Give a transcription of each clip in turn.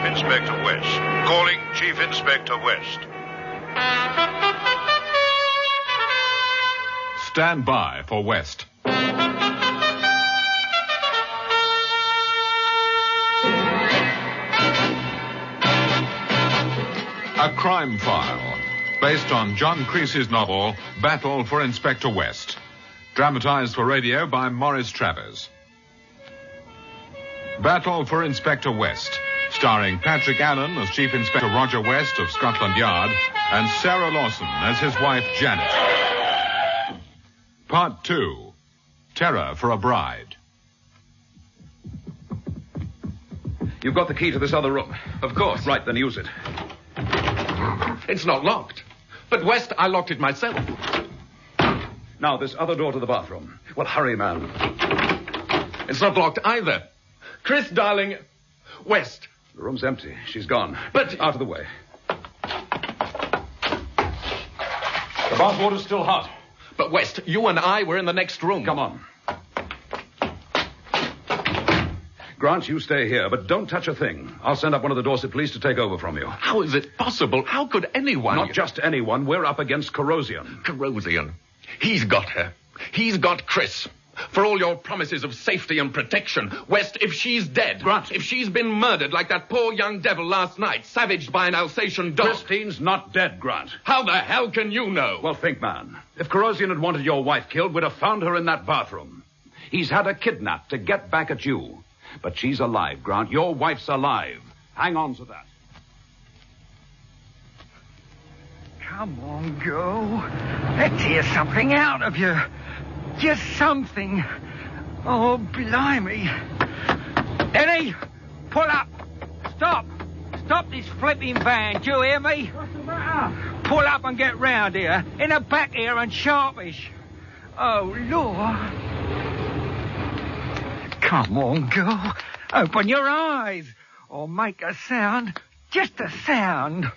Inspector West. Calling Chief Inspector West. Stand by for West. A crime file, based on John Creasy's novel, Battle for Inspector West. Dramatized for radio by Maurice Travers. Battle for Inspector West, starring Patrick Allen as Chief Inspector Roger West of Scotland Yard and Sarah Lawson as his wife Janet. Part 2, Terror for a Bride. You've got the key to this other room. Of course. Right, then use it. It's not locked. But, West, I locked it myself. Now, this other door to the bathroom. Well, hurry, man. It's not locked either. Chris, darling. West. The room's empty. She's gone. But... Out of the way. The bathwater's still hot. But, West, you and I were in the next room. Come on. Grant, you stay here, but don't touch a thing. I'll send up one of the Dorset police to take over from you. How is it possible? How could anyone... Not just anyone. We're up against Corrosion. Corrosion. He's got her. He's got Chris. For all your promises of safety and protection, West, if she's dead... Grant. If she's been murdered like that poor young devil last night, savaged by an Alsatian dog... Christine's not dead, Grant. How the hell can you know? Well, think, man. If Corrosion had wanted your wife killed, we'd have found her in that bathroom. He's had her kidnapped to get back at you. But she's alive, Grant. Your wife's alive. Hang on to that. Come on, girl. Let's hear something out of you. Just something. Oh, blimey. Denny, pull up. Stop. Stop this flipping van. Do you hear me? What's the matter? Pull up and get round here. In the back here and sharpish. Oh, Lord. Come on, girl. Open your eyes. Or make a sound. Just a sound.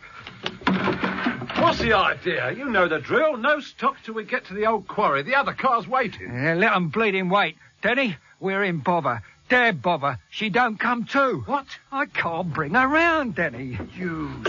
What's the idea? You know the drill. No stop till we get to the old quarry. The other car's waiting. Let 'em bleeding wait. Denny, we're in bother. Dead bother. She don't come too. What? I can't bring her round, Denny. You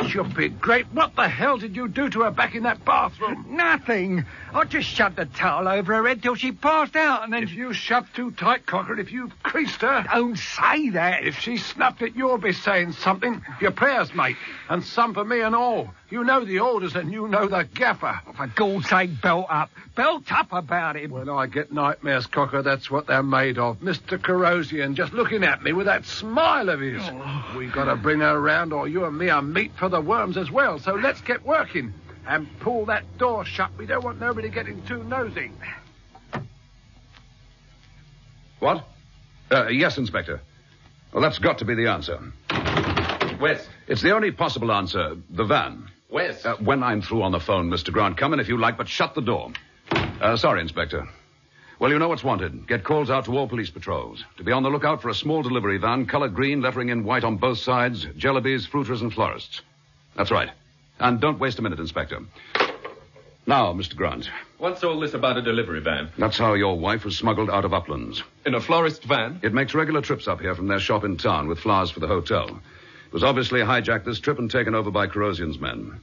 stupid grape. What the hell did you do to her back in that bathroom? Nothing. I just shoved the towel over her head till she passed out and then... If you shoved too tight, Cocker, if you creased her... Don't say that. If she snapped it, you'll be saying something. Your prayers, mate. And some for me and all. You know the orders and you know the gaffer. For God's sake, belt up. Belt up about him. When I get nightmares, Cocker, that's what they're made of. Mr. Corrosion just looking at me with that smile of his. Oh. We got to bring her round or you and me are meat for the worms as well. So let's get working. And pull that door shut. We don't want nobody getting too nosy. What? Yes, Inspector. Well, that's got to be the answer. West. It's the only possible answer. The van. West. When I'm through on the phone, Mr. Grant, come in if you like, but shut the door. Sorry, Inspector. Well, you know what's wanted. Get calls out to all police patrols. To be on the lookout for a small delivery van, colored green, lettering in white on both sides, Jellybees, fruiters, and florists. That's right. And don't waste a minute, Inspector. Now, Mr. Grant. What's all this about a delivery van? That's how your wife was smuggled out of Uplands. In a florist van? It makes regular trips up here from their shop in town with flowers for the hotel. It was obviously hijacked this trip and taken over by Corrosion's men.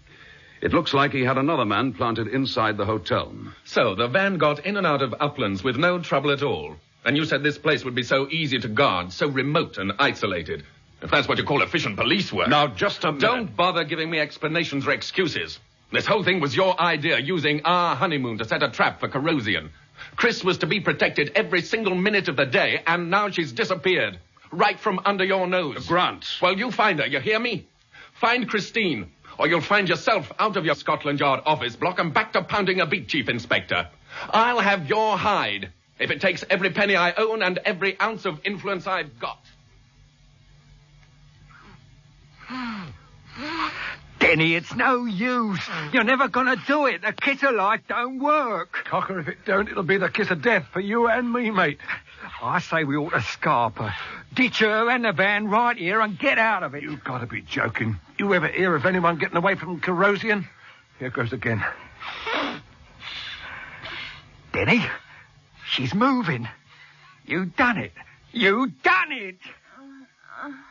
It looks like he had another man planted inside the hotel. So, the van got in and out of Uplands with no trouble at all. And you said this place would be so easy to guard, so remote and isolated. If that's what you call efficient police work. Now, just a minute. Don't bother giving me explanations or excuses. This whole thing was your idea, using our honeymoon to set a trap for Corrosion. Chris was to be protected every single minute of the day, and now she's disappeared. Right from under your nose. Grant. Well, you find her, you hear me? Find Christine, or you'll find yourself out of your Scotland Yard office block and back to pounding a beat, Chief Inspector. I'll have your hide, if it takes every penny I own and every ounce of influence I've got. Denny, it's no use. You're never going to do it. The kiss of life don't work. Cocker, if it don't, it'll be the kiss of death for you and me, mate. I say we ought to scarp her. Ditch her and the van right here and get out of it. You've got to be joking. You ever hear of anyone getting away from Corrosion? Here goes again. Denny, she's moving. You done it. You done it.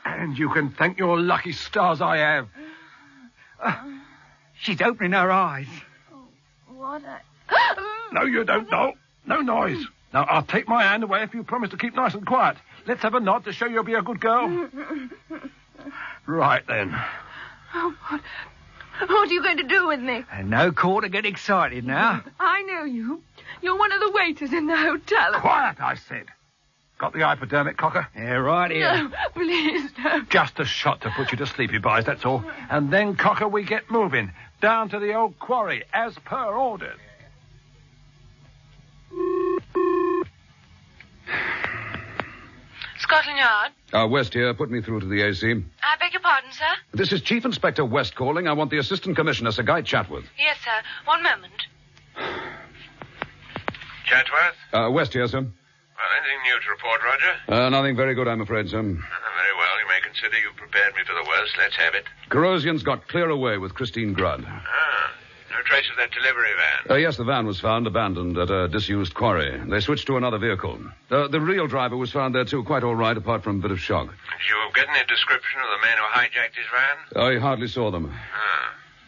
And you can thank your lucky stars I have. She's opening her eyes. What No, you don't, Noel. No noise. Now, I'll take my hand away if you promise to keep nice and quiet. Let's have a nod to show you'll be a good girl. Right, then. What are you going to do with me? And no call to get excited now. I know you. You're one of the waiters in the hotel. Quiet, I said. Got the hypodermic, Cocker? Yeah, right here. No, please, no. Just a shot to put you to sleep, you boys, that's all. And then, Cocker, we get moving. Down to the old quarry, as per ordered. Scotland Yard? West here. Put me through to the AC. I beg your pardon, sir? This is Chief Inspector West calling. I want the Assistant Commissioner, Sir Guy Chatworth. Yes, sir. One moment. Chatworth? West here, sir. Well, anything new to report, Roger? Nothing very good, I'm afraid, sir. Very well. You may consider you've prepared me for the worst. Let's have it. Corrosion's got clear away with Christine Grudd. No trace of that delivery van. Yes, the van was found abandoned at a disused quarry. They switched to another vehicle. The real driver was found there, too, quite all right, apart from a bit of shock. Did you get any description of the men who hijacked his van? I hardly saw them.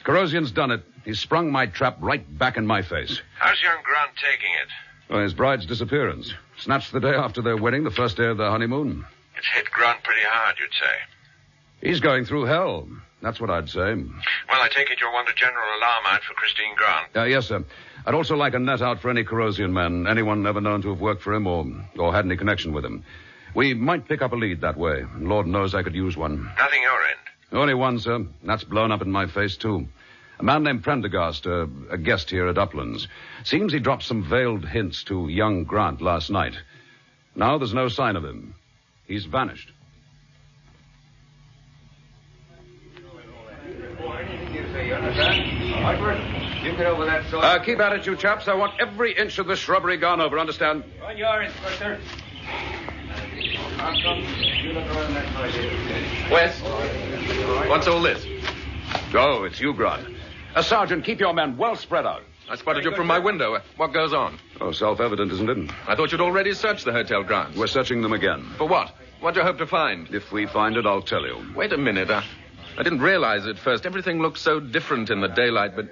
Corrosion's done it. He's sprung my trap right back in my face. How's young Grant taking it? Well, his bride's disappearance. Snatched the day after their wedding, the first day of their honeymoon. It's hit Grant pretty hard, you'd say. He's going through hell. That's what I'd say. Well, I take it you'll want a general alarm out for Christine Grant. Yes, sir. I'd also like a net out for any Corrosion man, anyone ever known to have worked for him or had any connection with him. We might pick up a lead that way. Lord knows I could use one. Nothing your end? Only one, sir. That's blown up in my face, too. A man named Prendergast, a guest here at Uplands. Seems he dropped some veiled hints to young Grant last night. Now there's no sign of him. He's vanished. Keep at it, you chaps. I want every inch of the shrubbery gone over, understand? On your Inspector. West, what's all this? Oh, it's you, Grant. Sergeant, keep your men well spread out. I spotted you from my window. What goes on? Oh, self-evident, isn't it? I thought you'd already searched the hotel grounds. We're searching them again. For what? What do you hope to find? If we find it, I'll tell you. Wait a minute. I didn't realize at first. Everything looked so different in the daylight, but...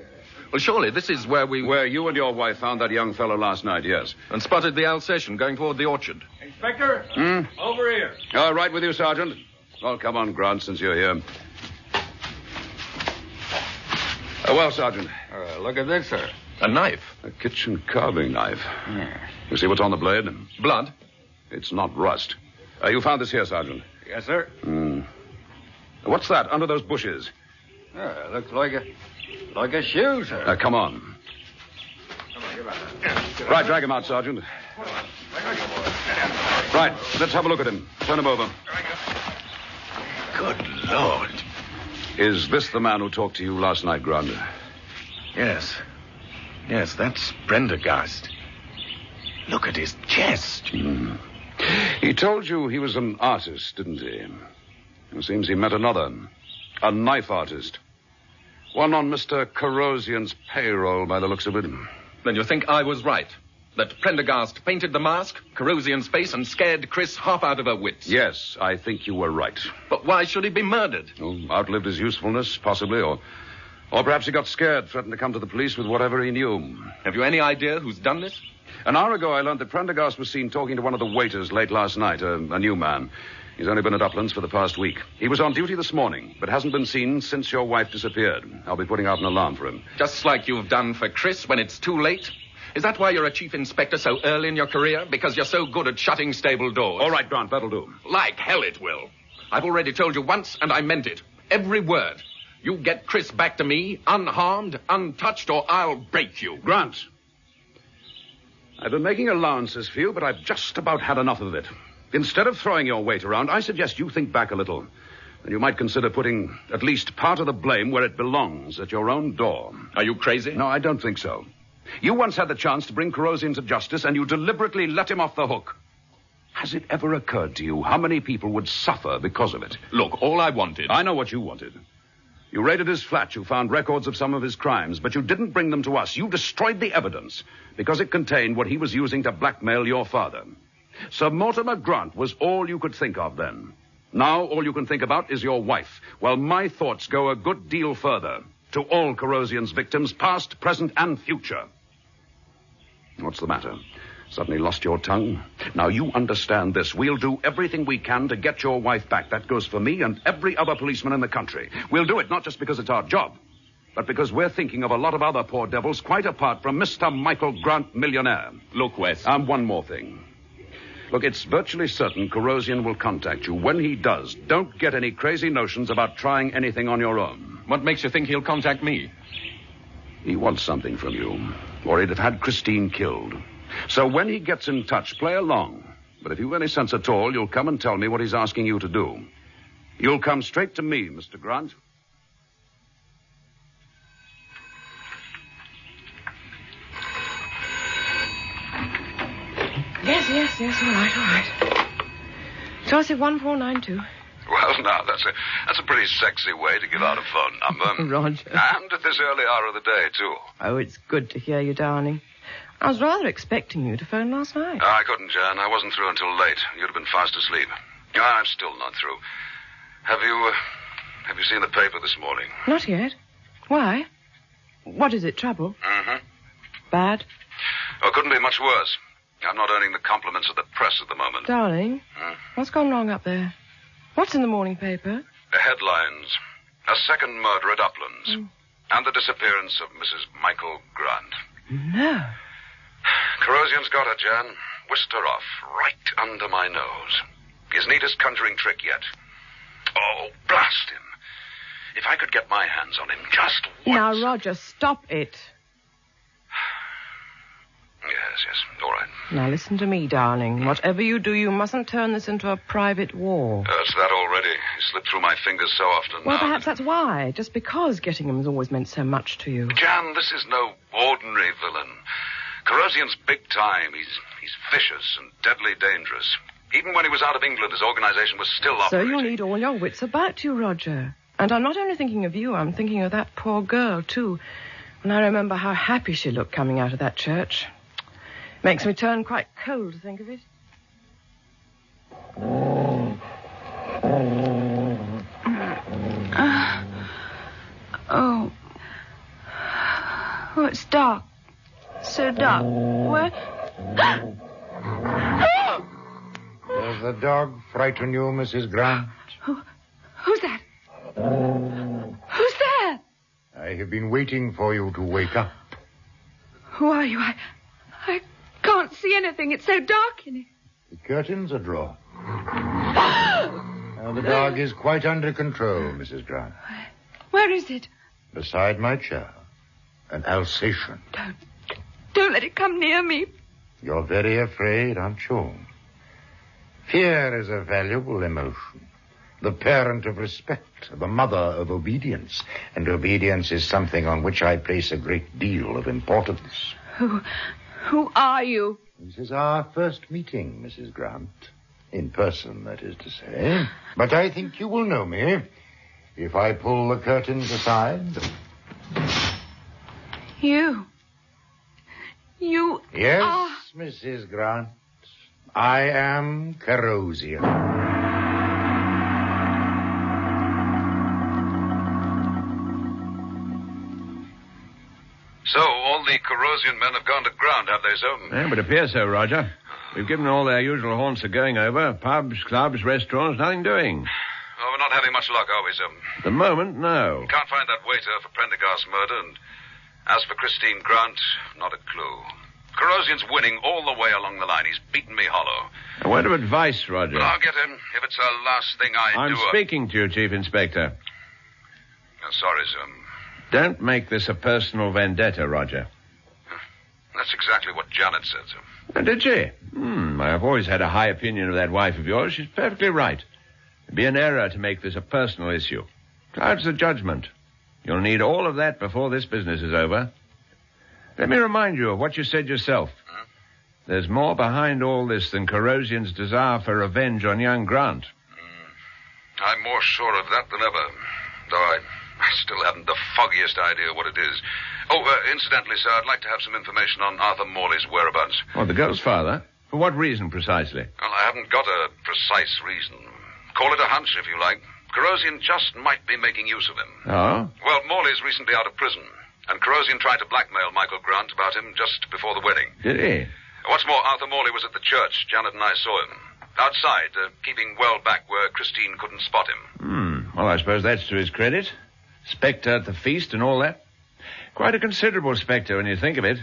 Well, surely this is where we... Where you and your wife found that young fellow last night, yes. And spotted the Alsatian going toward the orchard. Inspector, over here. All right with you, Sergeant? Well, come on, Grant, since you're here. Well, Sergeant. Look at this, sir. A knife. A kitchen carving knife. You see what's on the blade? Blood. It's not rust. You found this here, Sergeant? Yes, sir. What's that under those bushes? Looks like a shoe, sir. Come on. Right, drag him out, Sergeant. Right, let's have a look at him. Turn him over. Good Lord. Is this the man who talked to you last night, Grant? Yes. Yes, that's Prendergast. Look at his chest. He told you he was an artist, didn't he? It seems he met another. A knife artist. One on Mr. Corrosion's payroll, by the looks of it. Then you think I was right? That Prendergast painted the mask, Corrosion's face, and scared Chris half out of her wits? Yes, I think you were right. But why should he be murdered? Oh, outlived his usefulness, possibly, or perhaps he got scared, threatened to come to the police with whatever he knew. Have you any idea who's done this? An hour ago, I learned that Prendergast was seen talking to one of the waiters late last night, a new man. He's only been at Uplands for the past week. He was on duty this morning, but hasn't been seen since your wife disappeared. I'll be putting out an alarm for him. Just like you've done for Chris when it's too late? Is that why you're a chief inspector so early in your career? Because you're so good at shutting stable doors? All right, Grant, that'll do. Like hell it will. I've already told you once, and I meant it. Every word. You get Chris back to me, unharmed, untouched, or I'll break you. Grant, I've been making allowances for you, but I've just about had enough of it. Instead of throwing your weight around, I suggest you think back a little. And you might consider putting at least part of the blame where it belongs, at your own door. Are you crazy? No, I don't think so. You once had the chance to bring Corrosion to justice, and you deliberately let him off the hook. Has it ever occurred to you how many people would suffer because of it? Look, all I wanted... I know what you wanted. You raided his flat, you found records of some of his crimes, but you didn't bring them to us. You destroyed the evidence because it contained what he was using to blackmail your father. Sir Mortimer Grant was all you could think of then. Now all you can think about is your wife. Well, my thoughts go a good deal further. To all Corrosion's victims, past, present, and future. What's the matter? Suddenly lost your tongue? Now, you understand this. We'll do everything we can to get your wife back. That goes for me and every other policeman in the country. We'll do it not just because it's our job, but because we're thinking of a lot of other poor devils quite apart from Mr. Michael Grant, millionaire. Look, Wes. One more thing. Look, it's virtually certain Corrosion will contact you. When he does, don't get any crazy notions about trying anything on your own. What makes you think he'll contact me? He wants something from you, or he'd have had Christine killed. So when he gets in touch, play along. But if you've any sense at all, you'll come and tell me what he's asking you to do. You'll come straight to me, Mr. Grant. Yes, all right. Chelsea 1492. Well, now, that's a pretty sexy way to give out a phone number. Roger. And at this early hour of the day, too. Oh, it's good to hear you, darling. I was rather expecting you to phone last night. I couldn't, Jan. I wasn't through until late. You'd have been fast asleep. I'm still not through. Have you seen the paper this morning? Not yet. Why? What is it, trouble? Mm-hmm. Bad? Oh, it couldn't be much worse. I'm not earning the compliments of the press at the moment. Darling, What's gone wrong up there? What's in the morning paper? The headlines. A second murder at Uplands. And the disappearance of Mrs. Michael Grant. No. Corrosion's got her, Jan. Whisked her off, right under my nose. His neatest conjuring trick yet. Oh, blast him. If I could get my hands on him just once... Now, Roger, stop it. Yes, all right. Now, listen to me, darling. Whatever you do, you mustn't turn this into a private war. It's that already. He slipped through my fingers so often Well, now. perhaps that's why. Just because getting him has always meant so much to you. Jan, this is no ordinary villain. Corrosion's big time. He's vicious and deadly dangerous. Even when he was out of England, his organization was still operating. So you need all your wits about you, Roger. And I'm not only thinking of you, I'm thinking of that poor girl, too. And I remember how happy she looked coming out of that church. Makes me turn quite cold to think of it. Oh, it's dark. So dark. Where? Does the dog frighten you, Mrs. Grant? Who's that? Who's there? I have been waiting for you to wake up. Who are you? I can't see anything. It's so dark in here. The curtains are drawn. Now, the dog is quite under control, Mrs. Grant. Where is it? Beside my chair. An Alsatian. Don't let it come near me. You're very afraid, aren't you? Fear is a valuable emotion. The parent of respect, the mother of obedience. And obedience is something on which I place a great deal of importance. Who are you? This is our first meeting, Mrs. Grant. In person, that is to say. But I think you will know me if I pull the curtains aside. You Yes, are... Mrs. Grant. I am Corrosion. So, all the Corrosion men have gone to ground, have they, sir? It would appear so, Roger. We've given all their usual haunts a going over. Pubs, clubs, restaurants, nothing doing. Well, we're not having much luck, are we, sir? At the moment, no. Can't find that waiter for Prendergast's murder, and as for Christine Grant, not a clue. Corrosion's winning all the way along the line. He's beaten me hollow. A word of advice, Roger. I'll get him if it's the last thing I I'm do. speaking to you, Chief Inspector. Sorry, sir. Don't make this a personal vendetta, Roger. That's exactly what Janet said, sir. Did she? I've always had a high opinion of that wife of yours. She's perfectly right. It'd be an error to make this a personal issue. Clouds the judgment. You'll need all of that before this business is over. Let me remind you of what you said yourself. There's more behind all this than Corrosion's desire for revenge on young Grant. I'm more sure of that than ever, though I still haven't the foggiest idea what it is. Oh, incidentally, sir, I'd like to have some information on Arthur Morley's whereabouts. Oh, the girl's father? For what reason, precisely? Well, I haven't got a precise reason. Call it a hunch, if you like. Corrosian just might be making use of him. Oh? Well, Morley's recently out of prison, and Corrosian tried to blackmail Michael Grant about him just before the wedding. Did he? What's more, Arthur Morley was at the church. Janet and I saw him. Outside, keeping well back where Christine couldn't spot him. Well, I suppose that's to his credit. Spectre at the feast and all that. Quite a considerable spectre when you think of it.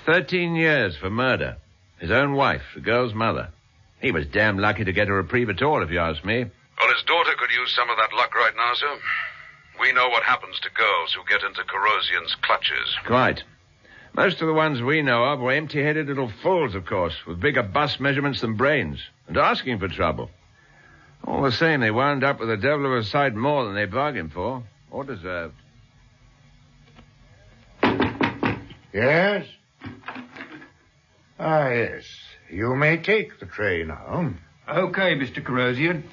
13 years for murder. His own wife, the girl's mother. He was damn lucky to get a reprieve at all, if you ask me. Well, his daughter could use some of that luck right now, sir. We know what happens to girls who get into Corrosian's clutches. Quite. Most of the ones we know of were empty-headed little fools, of course, with bigger bust measurements than brains, and asking for trouble. All the same, they wound up with a devil of a sight more than they bargained for, or deserved. Yes? Ah, yes. You may take the tray now. Okay, Mr. Corrosian.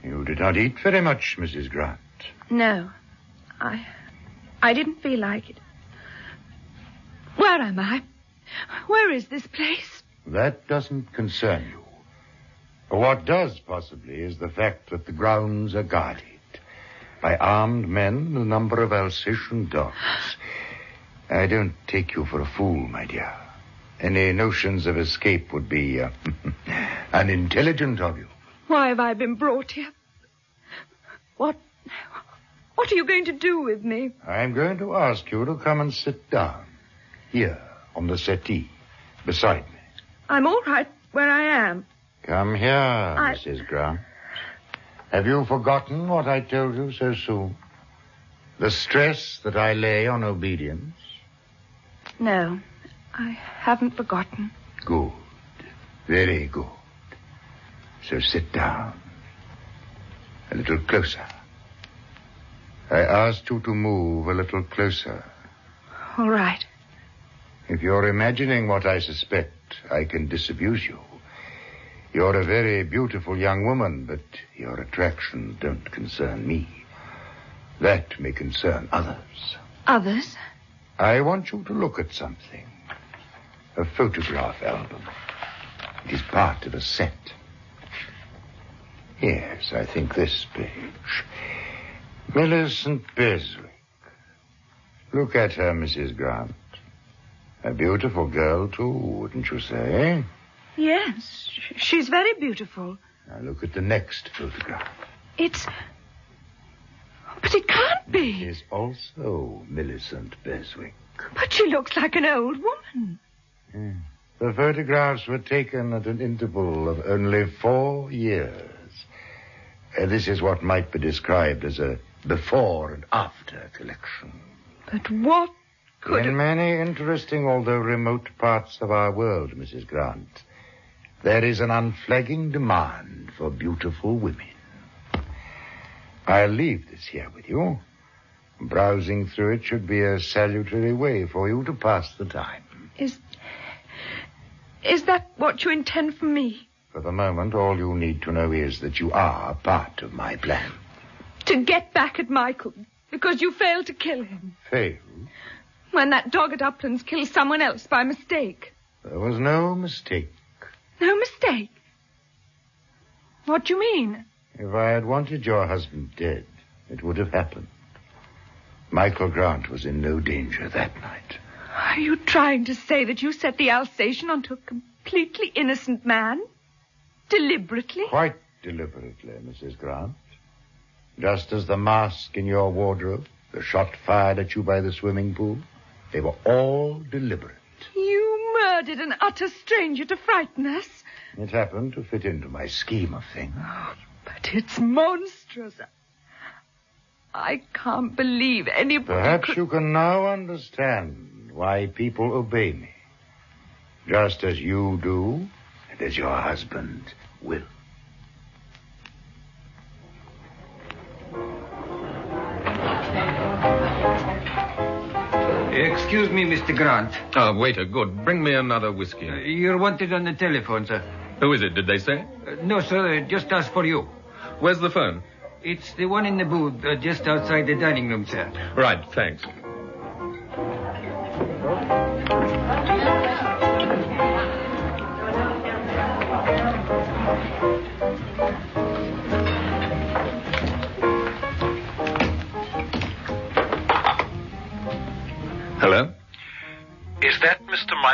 You did not eat very much, Mrs. Grant. No. I didn't feel like it. Where am I? Where is this place? That doesn't concern you. What does, possibly, is the fact that the grounds are guarded by armed men and a number of Alsatian dogs. I don't take you for a fool, my dear. Any notions of escape would be unintelligent of you. Why have I been brought here? What are you going to do with me? I'm going to ask you to come and sit down. Here, on the settee, beside me. I'm all right where I am. Come here, Mrs. Grant. Have you forgotten what I told you so soon? The stress that I lay on obedience? No, I haven't forgotten. Good. Very good. So sit down. A little closer. I asked you to move a little closer. All right. If you're imagining what I suspect, I can disabuse you. You're a very beautiful young woman, but your attractions don't concern me. That may concern others. Others? I want you to look at something. A photograph album. It is part of a set. Yes, I think this page. Millicent Beswick. Look at her, Mrs. Grant. A beautiful girl, too, wouldn't you say? Yes, she's very beautiful. Now look at the next photograph. But it can't be. It is also Millicent Beswick. But she looks like an old woman. Yeah. The photographs were taken at an interval of only 4 years. This is what might be described as a before and after collection. But what could... In many interesting, although remote parts of our world, Mrs. Grant, there is an unflagging demand for beautiful women. I'll leave this here with you. Browsing through it should be a salutary way for you to pass the time. Is that what you intend for me? For the moment, all you need to know is that you are part of my plan. To get back at Michael, because you failed to kill him. Failed? When that dog at Uplands killed someone else by mistake. There was no mistake. No mistake? What do you mean? If I had wanted your husband dead, it would have happened. Michael Grant was in no danger that night. Are you trying to say that you set the Alsatian onto a completely innocent man? Deliberately? Quite deliberately, Mrs. Grant. Just as the mask in your wardrobe, the shot fired at you by the swimming pool, they were all deliberate. You murdered an utter stranger to frighten us? It happened to fit into my scheme of things. Oh, but it's monstrous. I can't believe anybody Perhaps you can now understand why people obey me. Just as you do, and as your husband will. Excuse me, Mr. Grant. Waiter, good. Bring me another whiskey. You're wanted on the telephone, sir. Who is it, did they say? No, sir, just asked for you. Where's the phone? It's the one in the booth, just outside the dining room, sir. Right, thanks.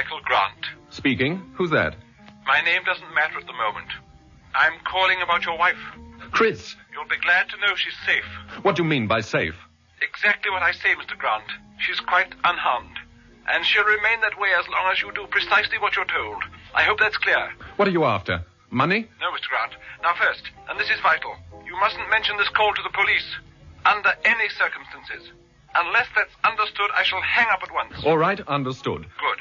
Michael Grant. Speaking. Who's that? My name doesn't matter at the moment. I'm calling about your wife. Chris. You'll be glad to know she's safe. What do you mean by safe? Exactly what I say, Mr. Grant. She's quite unharmed. And she'll remain that way as long as you do precisely what you're told. I hope that's clear. What are you after? Money? No, Mr. Grant. Now first, and this is vital, you mustn't mention this call to the police. Under any circumstances. Unless that's understood, I shall hang up at once. All right, understood. Good.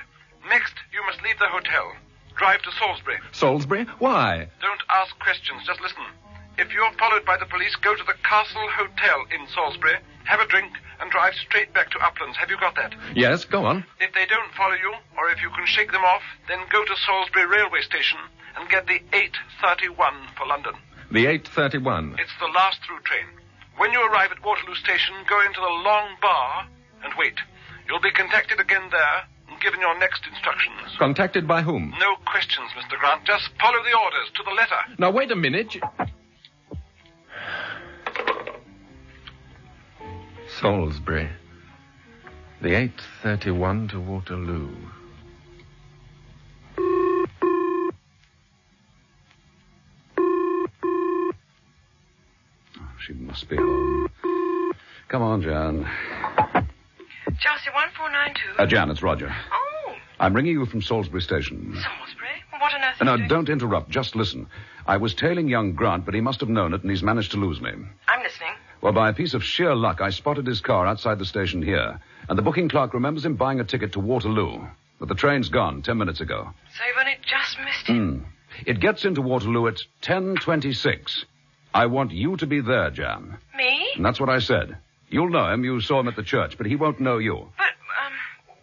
Next, you must leave the hotel. Drive to Salisbury. Salisbury? Why? Don't ask questions, just listen. If you're followed by the police, go to the Castle Hotel in Salisbury, have a drink, and drive straight back to Uplands. Have you got that? Yes, go on. If they don't follow you, or if you can shake them off, then go to Salisbury Railway Station and get the 8:31 for London. The 8:31? It's the last through train. When you arrive at Waterloo Station, go into the long bar and wait. You'll be contacted again there and given your next instructions. Contacted by whom? No questions, Mr. Grant. Just follow the orders to the letter. Now, wait a minute. Salisbury. The 8:31 to Waterloo. She must be home. Come on, Jan. Chelsea 1492. Jan, it's Roger. Oh. I'm ringing you from Salisbury Station. Salisbury? What on earth are No, you doing? don't interrupt. Just listen. I was tailing young Grant, but he must have known it, and he's managed to lose me. I'm listening. Well, by a piece of sheer luck, I spotted his car outside the station here, and the booking clerk remembers him buying a ticket to Waterloo. But the train's gone 10 minutes ago. So you've only just missed him? It gets into Waterloo at 10:26. I want you to be there, Jan. Me? And that's what I said. You'll know him. You saw him at the church, but he won't know you. But,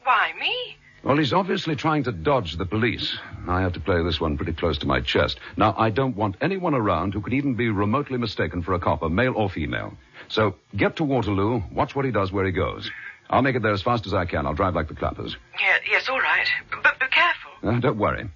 why me? Well, he's obviously trying to dodge the police. I have to play this one pretty close to my chest. Now, I don't want anyone around who could even be remotely mistaken for a copper, male or female. So, get to Waterloo, watch what he does where he goes. I'll make it there as fast as I can. I'll drive like the clappers. Yes, all right. But be careful. Don't worry.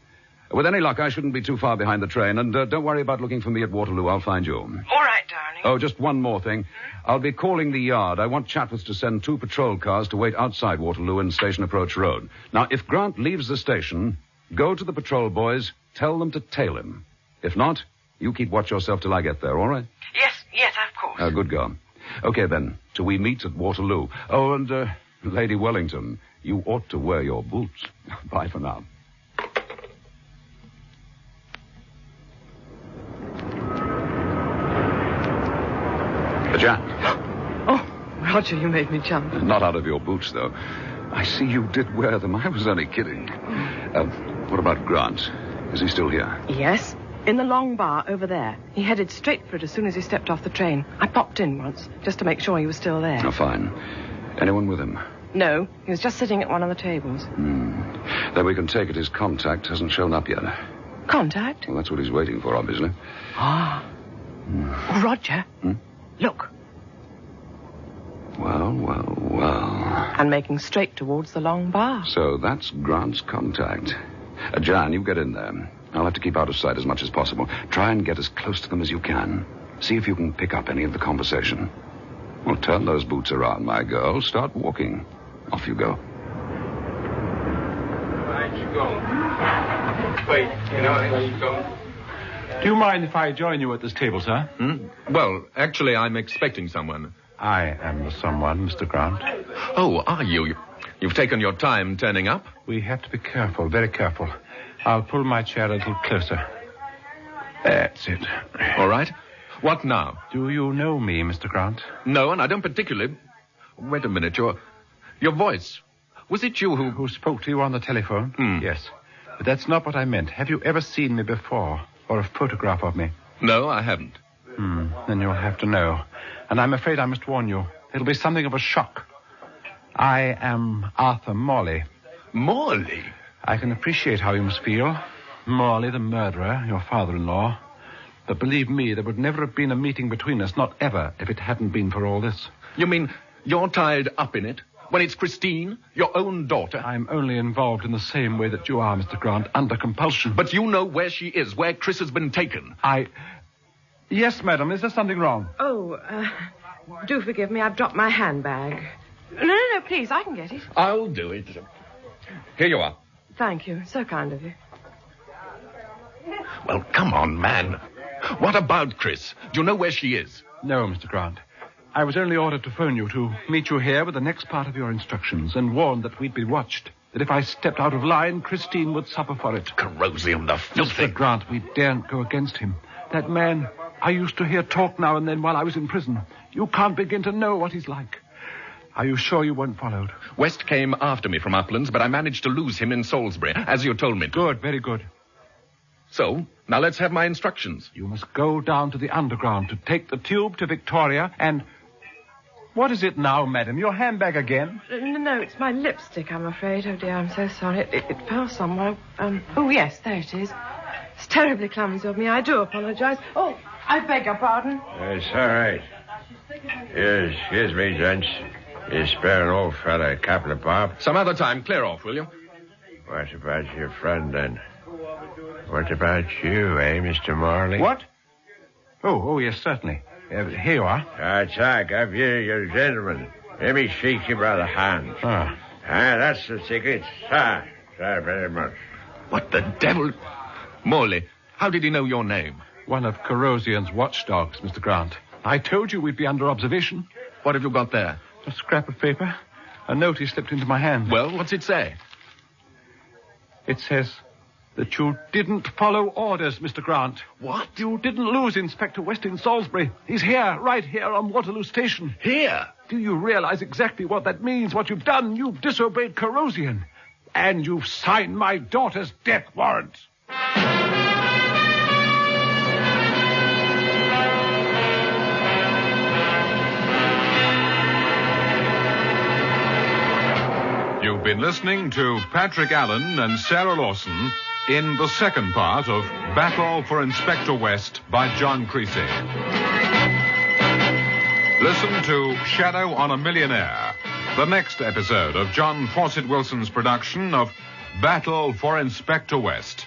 With any luck, I shouldn't be too far behind the train, and don't worry about looking for me at Waterloo. I'll find you. All right, darling. Oh, just one more thing. I'll be calling the yard. I want Chatworth to send 2 patrol cars to wait outside Waterloo in Station Approach Road. Now, if Grant leaves the station, go to the patrol boys, tell them to tail him. If not, you keep watch yourself till I get there, all right? Yes, of course. Good girl. Okay, then, till we meet at Waterloo. Oh, and, Lady Wellington, you ought to wear your boots. Bye for now. Jan. Oh, Roger, you made me jump. Not out of your boots, though. I see you did wear them. I was only kidding. What about Grant? Is he still here? Yes, in the long bar over there. He headed straight for it as soon as he stepped off the train. I popped in once, just to make sure he was still there. Oh, fine. Anyone with him? No, he was just sitting at one of the tables. Then we can take it his contact hasn't shown up yet. Contact? Well, that's what he's waiting for, obviously. Ah. Roger. Look. Well. And making straight towards the long bar. So that's Grant's contact. Jan, you get in there. I'll have to keep out of sight as much as possible. Try and get as close to them as you can. See if you can pick up any of the conversation. Well, turn those boots around, my girl. Start walking. Off you go. Right, you go. Wait, where you go? Do you mind if I join you at this table, sir? Well, actually, I'm expecting someone. I am the someone, Mr. Grant. Oh, are you? You've taken your time turning up? We have to be careful, very careful. I'll pull my chair a little closer. That's it. All right. What now? Do you know me, Mr. Grant? No, and I don't particularly. Wait a minute, your voice. Was it you who spoke to you on the telephone? Yes. But that's not what I meant. Have you ever seen me before? Or a photograph of me? No, I haven't. Then you'll have to know. And I'm afraid I must warn you. It'll be something of a shock. I am Arthur Morley. Morley? I can appreciate how you must feel. Morley, the murderer, your father-in-law. But believe me, there would never have been a meeting between us, not ever, if it hadn't been for all this. You mean you're tied up in it? When it's Christine, your own daughter? I'm only involved in the same way that you are, Mr. Grant, under compulsion. But you know where she is, where Chris has been taken. Yes, madam. Is there something wrong? Oh, do forgive me. I've dropped my handbag. No, please. I can get it. I'll do it. Here you are. Thank you. So kind of you. Well, come on, man. What about Chris? Do you know where she is? No, Mr. Grant. I was only ordered to phone you to meet you here with the next part of your instructions and warned that we'd be watched. That if I stepped out of line, Christine would suffer for it. Corrosium, the filthy... Mr. Grant, we daren't go against him. That man I used to hear talk now and then while I was in prison. You can't begin to know what he's like. Are you sure you weren't followed? West came after me from Uplands, but I managed to lose him in Salisbury, as you told me to. Good, very good. So, now let's have my instructions. You must go down to the underground to take the tube to Victoria and... What is it now, madam? Your handbag again? No, it's my lipstick, I'm afraid. Oh, dear, I'm so sorry. It fell somewhere. Oh, yes, there it is. It's terribly clumsy of me. I do apologize. Oh, I beg your pardon. It's all right. Excuse me, gents. You spare an old fella a couple of bob? Some other time. Clear off, will you? What about your friend, then? What about you, Mr. Morley? What? Oh, yes, certainly. Here you are. Jack, have you gentlemen. Let me shake you by the hand. That's the ticket. Sir, very much. What the devil? Morley, how did he know your name? One of Corrosion's watchdogs, Mr. Grant. I told you we'd be under observation. What have you got there? A scrap of paper. A note he slipped into my hand. Well, what's it say? It says that you didn't follow orders, Mr. Grant. What? You didn't lose Inspector West in Salisbury. He's here, right here on Waterloo Station. Here? Do you realize exactly what that means, what you've done? You've disobeyed Corrosion. And you've signed my daughter's death warrant. You've been listening to Patrick Allen and Sarah Lawson in the second part of Battle for Inspector West by John Creasy. Listen to Shadow on a Millionaire, the next episode of John Fawcett Wilson's production of Battle for Inspector West.